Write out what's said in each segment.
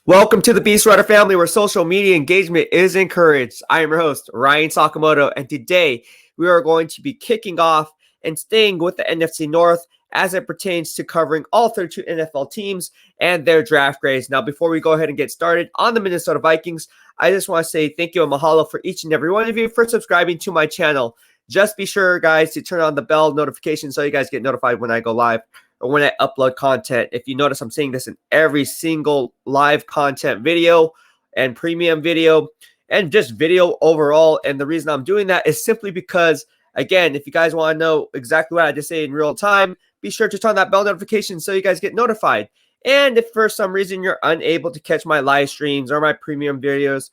Welcome to the BEASTwriter family, where social media engagement is encouraged. I am your host, Ryan Sakamoto, and today we are going to be kicking off and staying with the NFC North as it pertains to covering all 32 NFL teams and their draft grades. Now, before we go ahead and get started on the Minnesota Vikings, I just want to say thank you and mahalo for each and every one of you for subscribing to my channel. Just be sure, guys, to turn on the bell notification so you guys get notified when I go live or when I upload content. If you notice, I'm saying this in every single live content video and premium video and just video overall. And the reason I'm doing that is simply because, again, if you guys want to know exactly what I just say in real time, be sure to turn on that bell notification so you guys get notified. And if for some reason you're unable to catch my live streams or my premium videos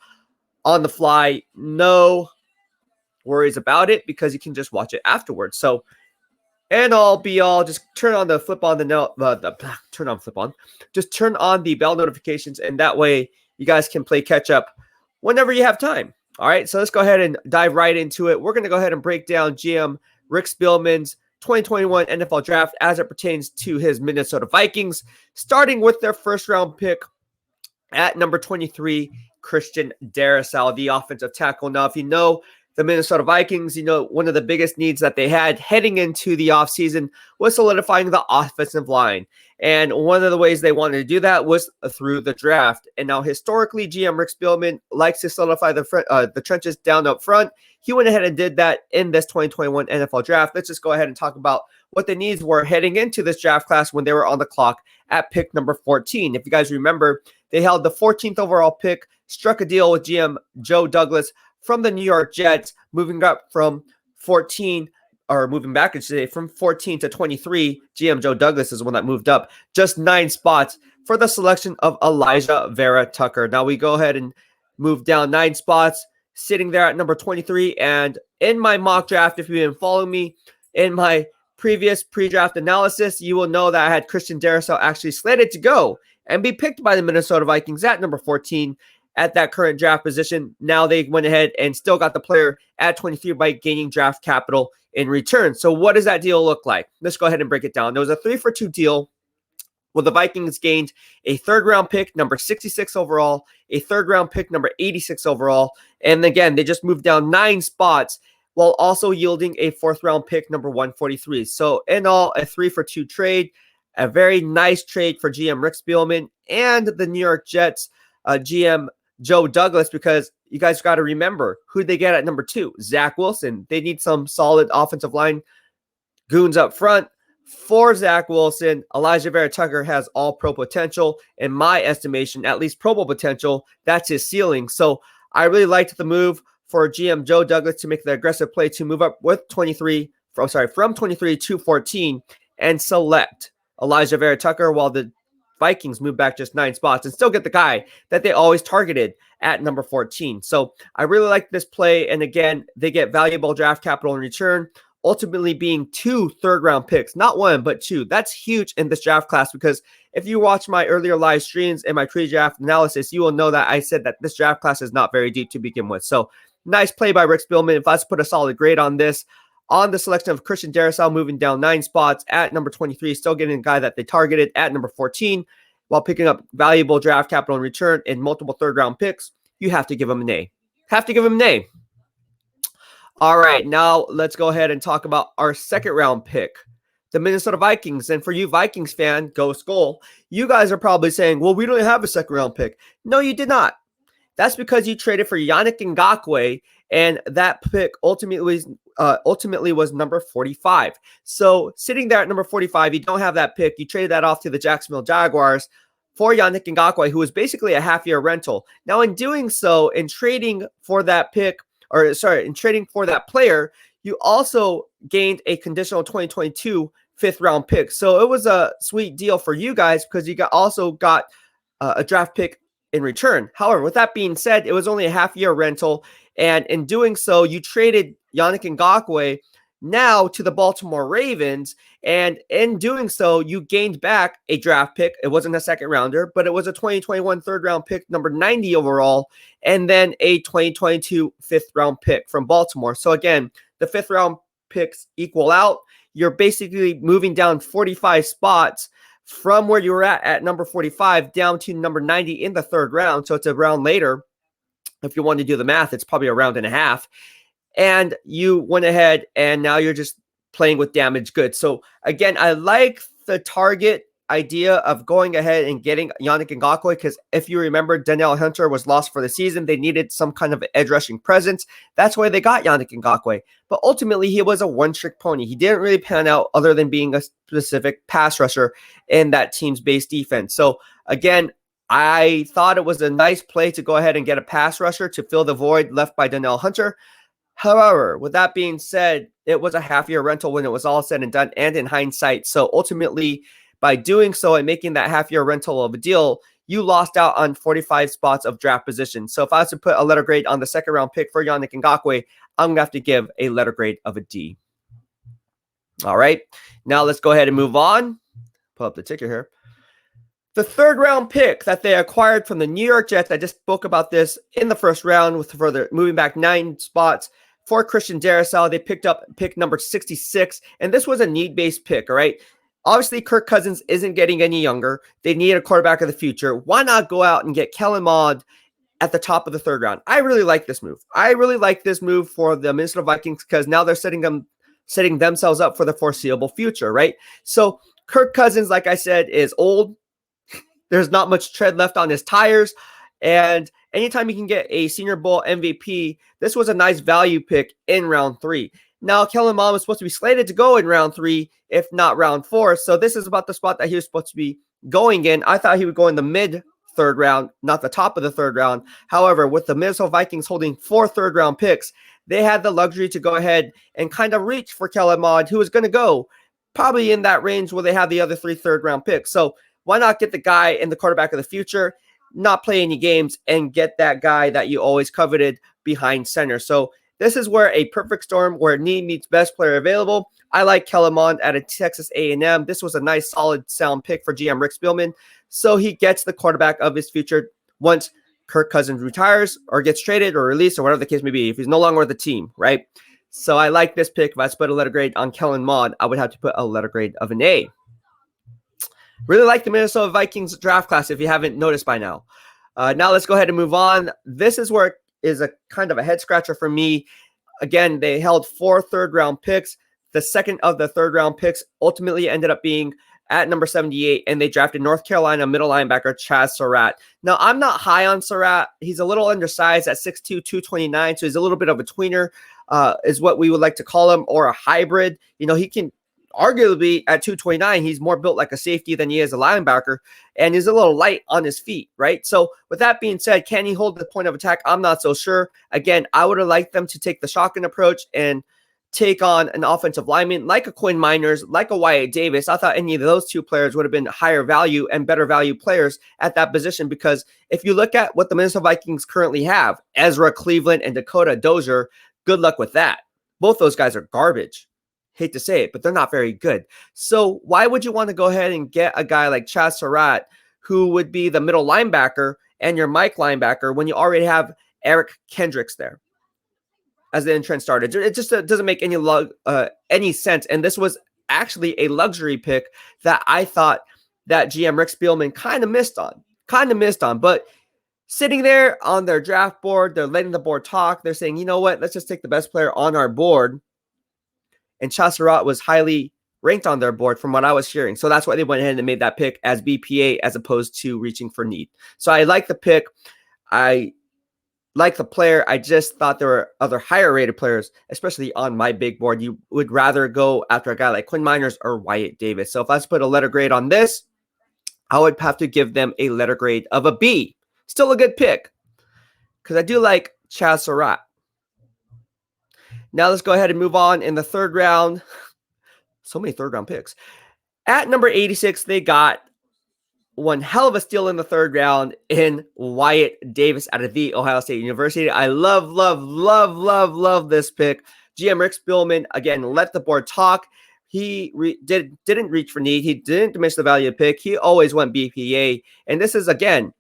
on the fly, no worries about it, because you can just watch it afterwards. So, and all be all, just turn on the flip on just turn on the bell notifications, and that way you guys can play catch up whenever you have time. All right, so let's go ahead and dive right into it. We're going to go ahead and break down GM Rick Spielman's 2021 NFL draft as it pertains to his Minnesota Vikings, starting with their first round pick at number 23, Christian Darrisaw, the offensive tackle. Now, if you know the Minnesota Vikings, you know, one of the biggest needs that they had heading into the offseason was solidifying the offensive line. And one of the ways they wanted to do that was through the draft. And now, historically, GM Rick Spielman likes to solidify the trenches down up front. He went ahead and did that in this 2021 NFL draft. Let's just go ahead and talk about what the needs were heading into this draft class when they were on the clock at pick number 14. If you guys remember, they held the 14th overall pick, struck a deal with GM Joe Douglas from the New York Jets, moving up from 14, or moving back, I should say, from 14 to 23. GM Joe Douglas is the one that moved up just 9 spots for the selection of Elijah Vera Tucker. Now we go ahead and move down 9 spots, sitting there at number 23. And in my mock draft, if you've been following me in my previous pre-draft analysis, you will know that I had Christian Darrisaw actually slated to go and be picked by the Minnesota Vikings at number 14. At that current draft position. Now they went ahead and still got the player at 23 by gaining draft capital in return. So what does that deal look like? Let's go ahead and break it down. There was a 3-for-2 deal where the Vikings gained a 3rd round pick, number 66 overall, a 3rd round pick, number 86 overall. And again, they just moved down 9 spots while also yielding a 4th round pick, number 143. So in all, a 3-for-2 trade, a very nice trade for GM Rick Spielman and the New York Jets GM Joe Douglas, because you guys got to remember who they get at number 2, Zach Wilson. They need some solid offensive line goons up front for Zach Wilson. Elijah Vera Tucker has all pro potential, in my estimation, at least Pro Bowl potential. That's his ceiling. So I really liked the move for GM Joe Douglas to make the aggressive play to move up with from 23 to 14 and select Elijah Vera Tucker, while the Vikings move back just 9 spots and still get the guy that they always targeted at number 14. So I really like this play. And again, they get valuable draft capital in return, ultimately being 2 third-round picks, not 1, but 2. That's huge in this draft class, because if you watch my earlier live streams and my pre-draft analysis, you will know that I said that this draft class is not very deep to begin with. So nice play by Rick Spielman. If I was to put a solid grade on this, on the selection of Christian Darrisaw, moving down 9 spots at number 23, still getting a guy that they targeted at number 14, while picking up valuable draft capital in return in multiple 3rd-round picks, you have to give him an A. Have to give him an A. All right, now let's go ahead and talk about our 2nd-round pick, the Minnesota Vikings. And for you Vikings fan, go Skull, you guys are probably saying, well, we don't have a 2nd-round pick. No, you did not. That's because you traded for Yannick Ngakoue, and that pick ultimately was number 45. So sitting there at number 45, you don't have that pick. You traded that off to the Jacksonville Jaguars for Yannick Ngakoue, who was basically a half-year rental. Now, in doing so, in trading for that player, you also gained a conditional 2022 5th-round pick. So it was a sweet deal for you guys, because you also got a draft pick in return. However, with that being said, it was only a half-year rental, and in doing so, you traded Yannick Ngakoue now to the Baltimore Ravens, and in doing so, you gained back a draft pick. It wasn't a 2nd-rounder, but it was a 2021 3rd-round pick, number 90 overall, and then a 2022 5th-round pick from Baltimore. So again, the 5th-round picks equal out. You're basically moving down 45 spots from where you were at number 45 down to number 90 in the third round. So it's a round later. If you want to do the math, it's probably a round and a half. And you went ahead and now you're just playing with damaged goods. So again, I like the target idea of going ahead and getting Yannick Ngakoue, because if you remember, Danielle Hunter was lost for the season. They needed some kind of edge rushing presence. That's why they got Yannick Ngakoue. But ultimately, he was a one-trick pony. He didn't really pan out other than being a specific pass rusher in that team's base defense. So again, I thought it was a nice play to go ahead and get a pass rusher to fill the void left by Danielle Hunter. However, with that being said, it was a half-year rental when it was all said and done, and in hindsight. So ultimately, by doing so and making that half-year rental of a deal, you lost out on 45 spots of draft position. So if I was to put a letter grade on the second-round pick for Yannick Ngakoue, I'm going to have to give a letter grade of a D. All right. Now let's go ahead and move on. Pull up the ticker here. The third-round pick that they acquired from the New York Jets, I just spoke about this in the first round with further moving back 9 spots for Christian Darrisaw. They picked up pick number 66, and this was a need-based pick, all right? Obviously, Kirk Cousins isn't getting any younger. They need a quarterback of the future. Why not go out and get Kellen Mond at the top of the third round? I really like this move. I really like this move for the Minnesota Vikings because now they're setting themselves up for the foreseeable future, right? So Kirk Cousins, like I said, is old. There's not much tread left on his tires. And anytime you can get a Senior Bowl MVP, this was a nice value pick in round 3. Now, Kellen Mond was supposed to be slated to go in round 3, if not round 4. So this is about the spot that he was supposed to be going in. I thought he would go in the mid-third round, not the top of the third round. However, with the Minnesota Vikings holding 4 third-round picks, they had the luxury to go ahead and kind of reach for Kellen Mond, who was going to go probably in that range where they have the other 3 third-round picks. So why not get the guy in the quarterback of the future, not play any games, and get that guy that you always coveted behind center? So this is where a perfect storm where need meets best player available. I like Kellen Mond out of Texas A&M. This was a nice, solid, sound pick for GM Rick Spielman. So he gets the quarterback of his future once Kirk Cousins retires or gets traded or released or whatever the case may be, if he's no longer with the team, right? So I like this pick. If I put a letter grade on Kellen Mond, I would have to put a letter grade of an A. Really like the Minnesota Vikings draft class if you haven't noticed by now. Now let's go ahead and move on. This is where it is a kind of a head scratcher for me. Again, they held 4 third-round picks. The second of the third-round picks ultimately ended up being at number 78, and they drafted North Carolina middle linebacker Chazz Surratt. Now, I'm not high on Surratt. He's a little undersized at 6'2", 229, so he's a little bit of a tweener, is what we would like to call him, or a hybrid. You know, he can arguably at 229, he's more built like a safety than he is a linebacker, and he's a little light on his feet, right? So with that being said, can he hold the point of attack? I'm not so sure. Again, I would have liked them to take the shotgun approach and take on an offensive lineman like a Quinn Miners, like a Wyatt Davis. I thought any of those 2 players would have been higher value and better value players at that position, because if you look at what the Minnesota Vikings currently have, Ezra Cleveland and Dakota Dozier, good luck with that. Both those guys are garbage. Hate to say it, but they're not very good. So why would you want to go ahead and get a guy like Chazz Surratt, who would be the middle linebacker and your Mike linebacker, when you already have Eric Kendricks there as the entrance starter? It just doesn't make any sense. And this was actually a luxury pick that I thought that GM Rick Spielman kind of missed on. But sitting there on their draft board, they're letting the board talk. They're saying, you know what, let's just take the best player on our board. And Chazz Surratt was highly ranked on their board from what I was hearing. So that's why they went ahead and made that pick as BPA as opposed to reaching for need. So I like the pick. I like the player. I just thought there were other higher rated players, especially on my big board. You would rather go after a guy like Quinn Miners or Wyatt Davis. So if I was to put a letter grade on this, I would have to give them a letter grade of a B. Still a good pick because I do like Chazz Surratt. Now let's go ahead and move on in the third round. So many third-round picks. At number 86, they got one hell of a steal in the third round in Wyatt Davis out of The Ohio State University. I love this pick. GM Rick Spielman, again, let the board talk. He didn't reach for need. He didn't diminish the value of the pick. He always went BPA. And this is, again,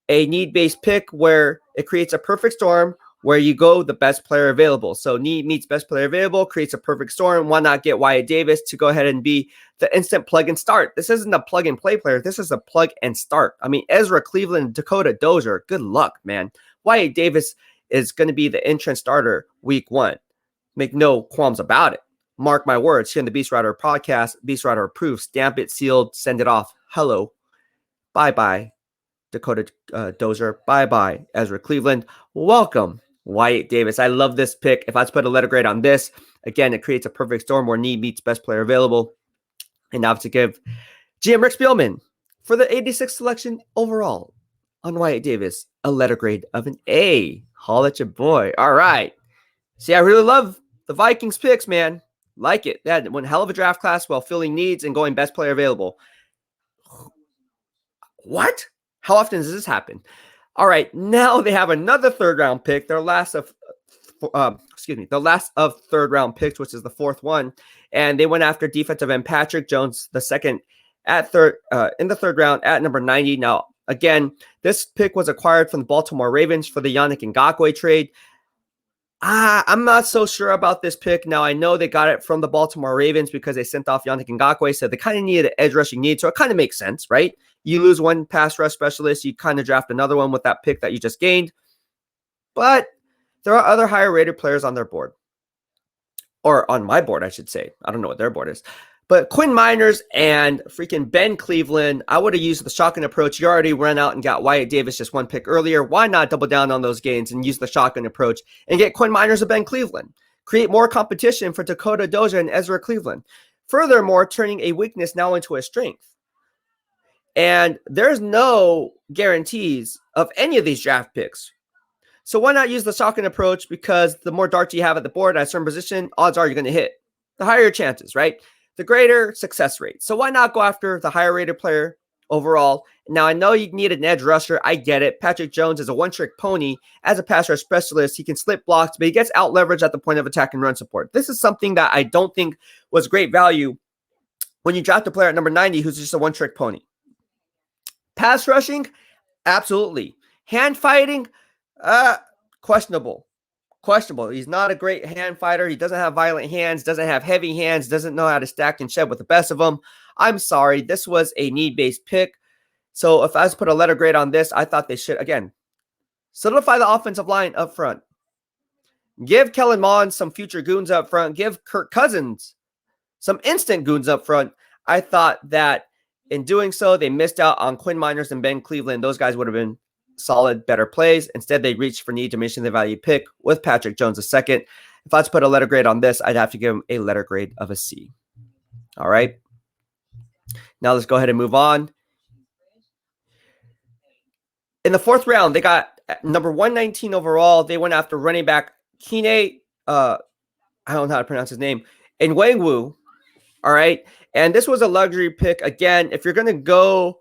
a need-based pick where it creates a perfect storm where you go the best player available. So need meets best player available, creates a perfect storm. Why not get Wyatt Davis to go ahead and be the instant plug and start? This isn't a plug and play player. This is a plug and start. I mean, Ezra Cleveland, Dakota Dozier, good luck, man. Wyatt Davis is going to be the entrance starter week 1. Make no qualms about it. Mark my words here in the BEASTwriter podcast. BEASTwriter approved. Stamp it, sealed, send it off. Hello. Bye-bye, Dakota Dozier. Bye-bye, Ezra Cleveland. Welcome, Wyatt Davis. I love this pick. If I was to put a letter grade on this, again, it creates a perfect storm where need meets best player available. And now to give GM Rick Spielman for the 86th selection overall on Wyatt Davis, a letter grade of an A. Holla at your boy. All right. See, I really love the Vikings picks, man. Like it. That one hell of a draft class while filling needs and going best player available. What? How often does this happen? All right, now they have another third round pick. The last of third round picks, which is the 4th one, and they went after defensive end Patrick Jones, the second at third in the 3rd round at number 90. Now, again, this pick was acquired from the Baltimore Ravens for the Yannick Ngakoue trade. I'm not so sure about this pick. Now, I know they got it from the Baltimore Ravens because they sent off Yannick Ngakoue, so they kind of needed an edge rushing need, so it kind of makes sense, right? You lose one pass rush specialist, you kind of draft another one with that pick that you just gained. But there are other higher rated players on their board. Or on my board, I should say. I don't know what their board is. But Quinn Miners and freaking Ben Cleveland, I would have used the shotgun approach. You already ran out and got Wyatt Davis just one pick earlier. Why not double down on those gains and use the shotgun approach and get Quinn Miners and Ben Cleveland? Create more competition for Dakota Dozier and Ezra Cleveland. Furthermore, turning a weakness now into a strength. And there's no guarantees of any of these draft picks. So why not use the shotgun approach? Because the more darts you have at the board at a certain position, odds are you're going to hit. The higher your chances, right? The greater success rate. So why not go after the higher rated player overall? Now, I know you need an edge rusher. I get it. Patrick Jones is a one-trick pony. As a pass rush specialist, he can slip blocks, but he gets out-leveraged at the point of attack and run support. This is something that I don't think was great value when you draft a player at number 90 who's just a one-trick pony. Pass rushing, absolutely. Hand fighting, questionable. Questionable. He's not a great hand fighter. He doesn't have violent hands, doesn't have heavy hands, doesn't know how to stack and shed with the best of them. I'm sorry. This was a need-based pick. So if I was to put a letter grade on this, I thought they should, again, solidify the offensive line up front. Give Kellen Mond some future goons up front. Give Kirk Cousins some instant goons up front. I thought that in doing so, they missed out on Quinn Miners and Ben Cleveland. Those guys would have been solid, better plays. Instead, they reached for need to mention the value pick with Patrick Jones a second. If I was to put a letter grade on this, I'd have to give him a letter grade of a C. All right. Now let's go ahead and move on. In the 4th round, they got number 119 overall. They went after running back Kene, I don't know how to pronounce his name, Nwangwu. All right. And this was a luxury pick. Again, if you're going to go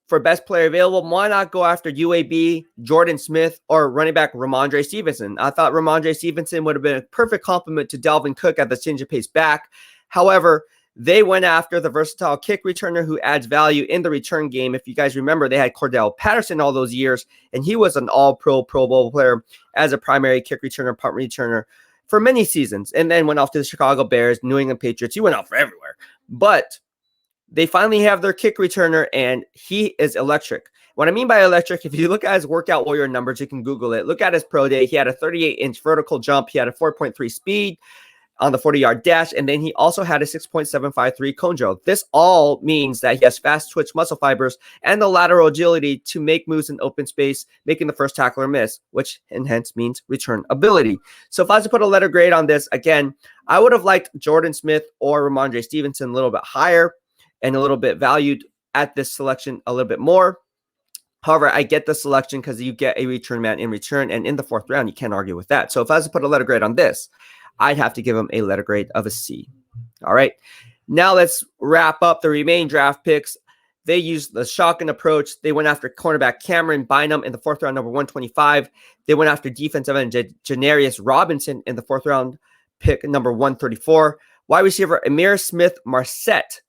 for best player available, why not go after UAB, Jordan Smith, or running back Ramondre Stevenson? I thought Ramondre Stevenson would have been a perfect complement to Dalvin Cook at the change of pace back. However, they went after the versatile kick returner who adds value in the return game. If you guys remember, they had Cordell Patterson all those years, and he was an all-pro, Pro Bowl player as a primary kick returner, punt returner for many seasons, and then went off to the Chicago Bears, New England Patriots. He went off for everywhere. But they finally have their kick returner, and he is electric. What I mean by electric, if you look at his workout warrior numbers, you can Google it. Look at his pro day. He had a 38-inch vertical jump. He had a 4.3 speed on the 40-yard dash, and then he also had a 6.753 cone drill. This all means that he has fast twitch muscle fibers and the lateral agility to make moves in open space, making the first tackler miss, which hence means return ability. So if I was to put a letter grade on this, again, I would have liked Jordan Smith or Ramondre Stevenson a little bit higher and a little bit valued at this selection a little bit more. However, I get the selection because you get a return man in return, and in the 4th round, you can't argue with that. So if I was to put a letter grade on this, I'd have to give him a letter grade of a C. All right. Now let's wrap up the remaining draft picks. They used the shotgun approach. They went after cornerback Cameron Bynum in the 4th round, number 125. They went after defensive end Janarius Robinson in the 4th round, pick number 134. Wide receiver Amir Smith-Marset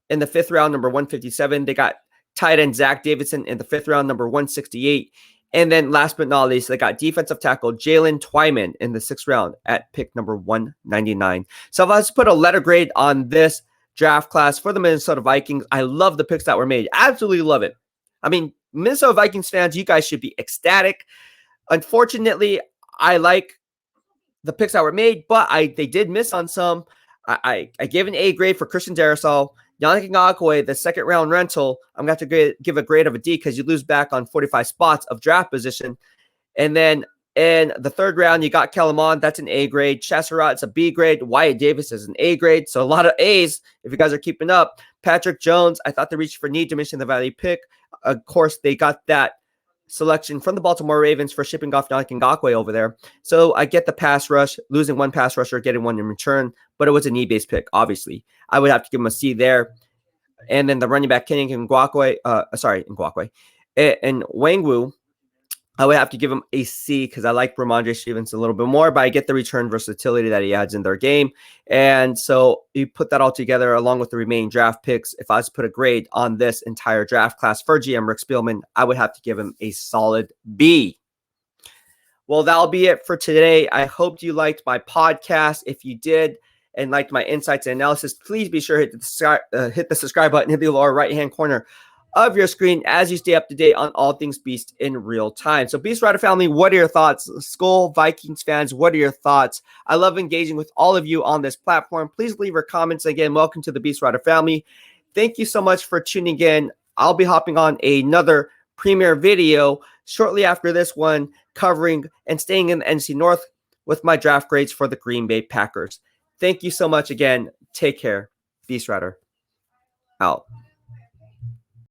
in the 5th round, number 157. They got tight end Zach Davidson in the 5th round, number 168. And then last but not least, they got defensive tackle Jalen Twyman in the 6th round at pick number 199. So if I was to put a letter grade on this draft class for the Minnesota Vikings, I love the picks that were made. Absolutely love it. I mean, Minnesota Vikings fans, you guys should be ecstatic. Unfortunately, I like the picks that were made, but they did miss on some. I gave an A grade for Christian Darrisaw. Yannick Ngakoue, the 2nd round rental, I'm going to have to give a grade of a D because you lose back on 45 spots of draft position. And then in the 3rd round, you got Kellen Mond. That's an A grade. Chazz Surratt, it's a B grade. Wyatt Davis is an A grade. So a lot of A's if you guys are keeping up. Patrick Jones, I thought they reached for need, diminishing the value pick. Of course, they got that selection from the Baltimore Ravens for shipping off Yannick Ngakoue over there. So I get the pass rush, losing one pass rusher, getting one in return, but it was a need-based pick, obviously. I would have to give him a C there. And then the running back, Kene Nwangwu, and Nwangwu, I would have to give him a C because I like Ramondre Stevenson a little bit more, but I get the return versatility that he adds in their game. And so you put that all together along with the remaining draft picks. If I was to put a grade on this entire draft class for GM Rick Spielman, I would have to give him a solid B. Well, that'll be it for today. I hope you liked my podcast. If you did and liked my insights and analysis, please be sure to hit the subscribe button in the lower right-hand corner of your screen as you stay up to date on all things Beast in real time. So BEASTwriter family, what are your thoughts? Skull Vikings fans, what are your thoughts? I love engaging with all of you on this platform. Please leave your comments. Again, welcome to the BEASTwriter family. Thank you so much for tuning in. I'll be hopping on another premiere video shortly after this one, covering and staying in the NFC North with my draft grades for the Green Bay Packers. Thank you so much again. Take care. BEASTwriter out.